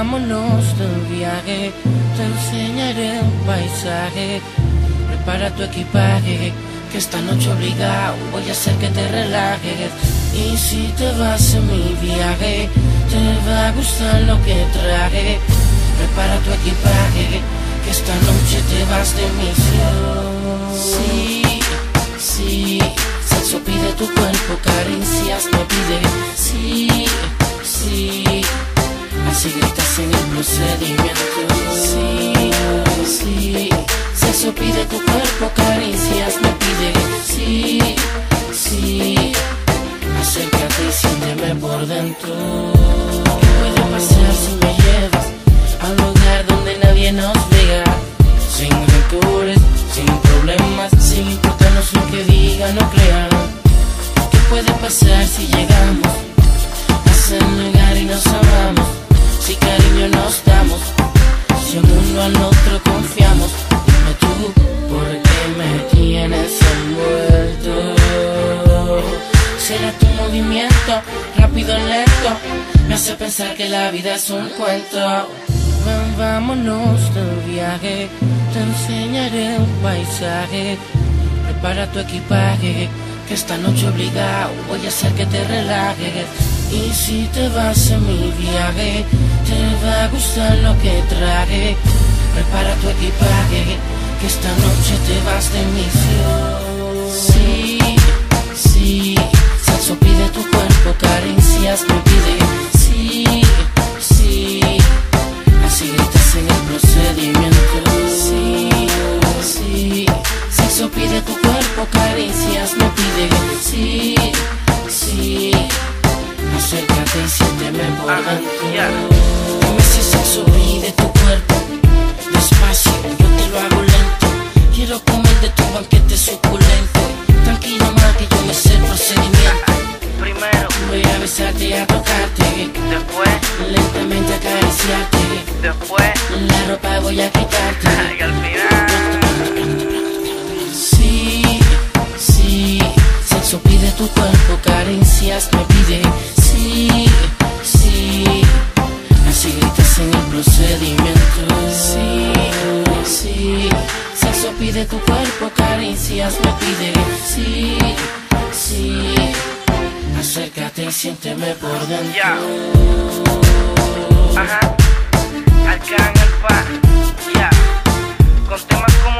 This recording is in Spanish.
vámonos de viaje, te enseñaré un paisaje. Prepara tu equipaje, que esta noche obligado voy a hacer que te relajes. Y si te vas en mi viaje, te va a gustar lo que traje. Prepara tu equipaje, que esta noche te vas de misión. Sí, sí, sexo pide tu cuerpo, caricias me pide. Sí, sí, así gritas en el procedimiento. Sí, sí, sexo pide tu cuerpo, caricias me pide. Sí, sí, acércate y siénteme por dentro. ¿Qué puede pasar si me llevas a un lugar donde nadie nos vea? Sin rencores, sin problemas, sin importarnos lo que digan o crean. ¿Qué puede pasar si llegamos a ese lugar y nos amamos? Si cariño nos damos, si en uno al otro confiamos. Dime tú, ¿por qué me tienes envuelto? ¿Será tu movimiento, rápido o lento? Me hace pensar que la vida es un cuento. Vámonos de viaje, te enseñaré un paisaje. Prepara tu equipaje, que esta noche obligado voy a hacer que te relajes. Y si te vas en mi viaje, te va a gustar lo que traje. Prepara tu equipaje, que esta noche te vas de misión. Sí, sí, sexo pide tu cuerpo, caricias me pide. Sí, sí, así gritas en el procedimiento. Sí, sí, sexo pide tu cuerpo, caricias me pide. Sí, sí, acércate y siénteme por dentro. Dime si sexo pide tu cuerpo, despacio, yo te lo hago lento. Quiero comer de tu banquete suculento. Tranquilo más que yo me sé el procedimiento. Primero voy a besarte y a tocarte, después lentamente acariciarte, después la ropa voy a quitarte. y al final Sí, sí, sexo pide tu cuerpo, caricias me pide. Sí, sí, así gritas en el procedimiento. Sí, sí, sexo pide tu cuerpo, caricias me pide. Sí, sí, acércate y siénteme por dentro. ya, ajá, Arcángel Pa, ya, con temas como